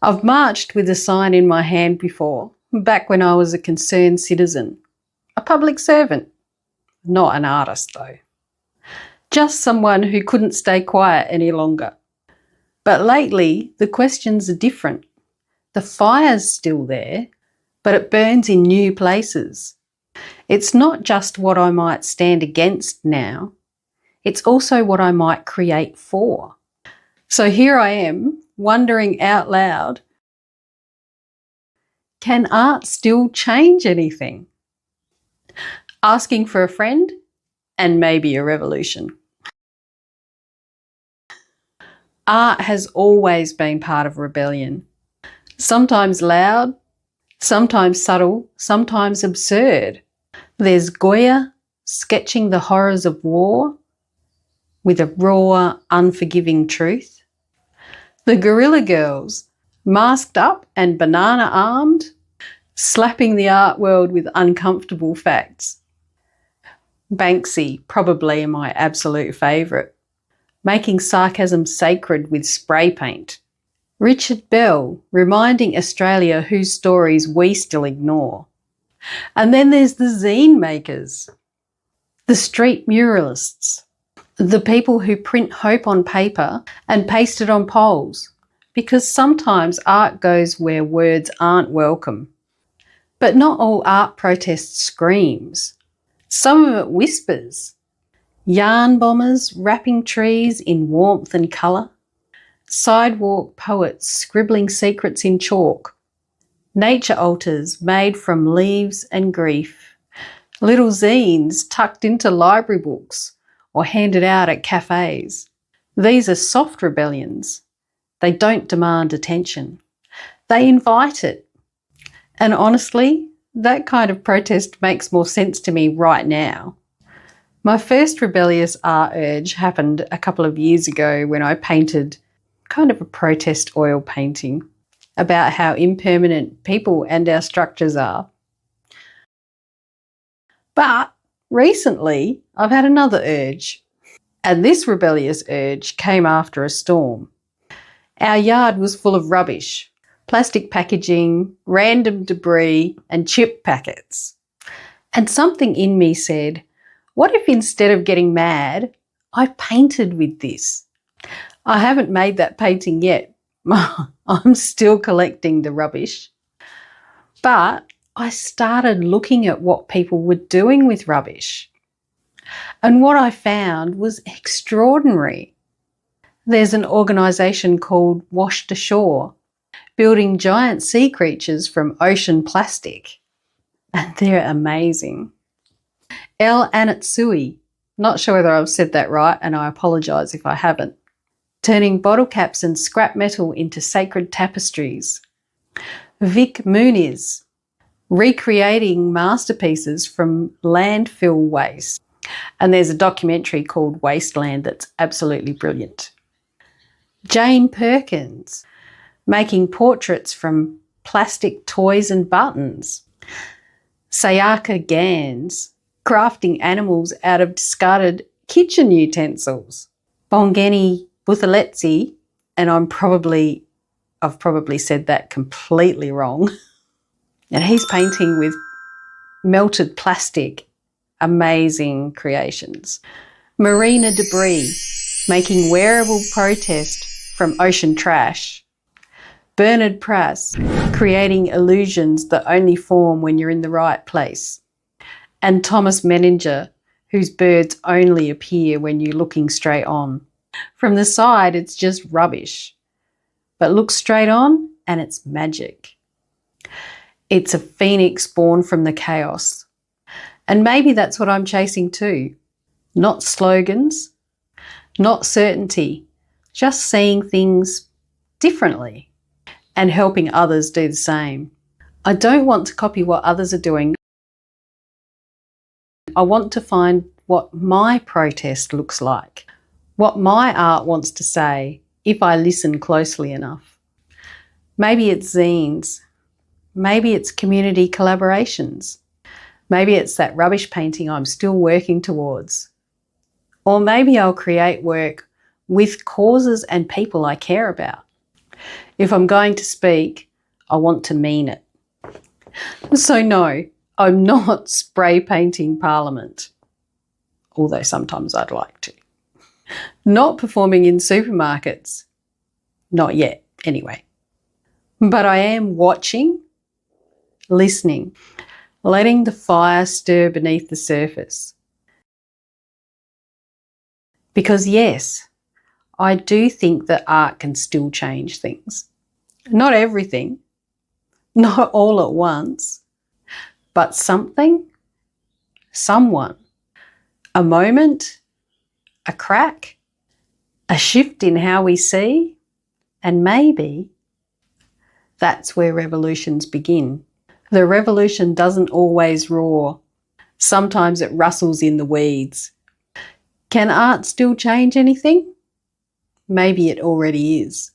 I've marched with a sign in my hand before, back when I was a concerned citizen, a public servant, not an artist though. Just someone who couldn't stay quiet any longer. But lately, the questions are different. The fire's still there, but it burns in new places. It's not just what I might stand against now, it's also what I might create for. So here I am, wondering out loud, can art still change anything? Asking for a friend and maybe a revolution. Art has always been part of rebellion. Sometimes loud, sometimes subtle, sometimes absurd. There's Goya sketching the horrors of war with a raw, unforgiving truth. The Guerrilla Girls, masked up and banana-armed, slapping the art world with uncomfortable facts. Banksy, probably my absolute favourite, making sarcasm sacred with spray paint. Richard Bell, reminding Australia whose stories we still ignore. And then there's the zine makers, the street muralists, the people who print hope on paper and paste it on poles, because sometimes art goes where words aren't welcome. But not all art protest screams. Some of it whispers. Yarn bombers wrapping trees in warmth and colour. Sidewalk poets scribbling secrets in chalk. Nature altars made from leaves and grief. Little zines tucked into library books or handed out at cafes. These are soft rebellions. They don't demand attention. They invite it. And honestly, that kind of protest makes more sense to me right now. My first rebellious art urge happened a couple of years ago when I painted kind of a protest oil painting about how impermanent people and our structures are. But recently, I've had another urge, and this rebellious urge came after a storm. Our yard was full of rubbish, plastic packaging, random debris, and chip packets. And something in me said, what if instead of getting mad, I painted with this? I haven't made that painting yet. I'm still collecting the rubbish. But I started looking at what people were doing with rubbish. And what I found was extraordinary. There's an organisation called Washed Ashore, building giant sea creatures from ocean plastic. And they're amazing. Anatsui, not sure whether I've said that right, and I apologise if I haven't, turning bottle caps and scrap metal into sacred tapestries. Vik Muniz, recreating masterpieces from landfill waste. And there's a documentary called Wasteland that's absolutely brilliant. Jane Perkins, making portraits from plastic toys and buttons. Sayaka Ganz, crafting animals out of discarded kitchen utensils. Mbongeni Buthelezi, and I've probably said that completely wrong. And he's painting with melted plastic. Amazing creations. Marina DeBris, making wearable protest from ocean trash. Pras, creating illusions that only form when you're in the right place. And Thomas Menninger, whose birds only appear when you're looking straight on. From the side, it's just rubbish. But look straight on and it's magic. It's a phoenix born from the chaos. And maybe that's what I'm chasing too. Not slogans, not certainty, just seeing things differently and helping others do the same. I don't want to copy what others are doing. I want to find what my protest looks like, what my art wants to say if I listen closely enough. Maybe it's zines. Maybe it's community collaborations. Maybe it's that rubbish painting I'm still working towards. Or maybe I'll create work with causes and people I care about. If I'm going to speak, I want to mean it. So no, I'm not spray painting Parliament, although sometimes I'd like to. Not performing in supermarkets, not yet anyway. But I am watching, listening, letting the fire stir beneath the surface. Because yes, I do think that art can still change things. Not everything, not all at once, but something, someone, a moment, a crack, a shift in how we see, and maybe that's where revolutions begin. The revolution doesn't always roar. Sometimes it rustles in the weeds. Can art still change anything? Maybe it already is.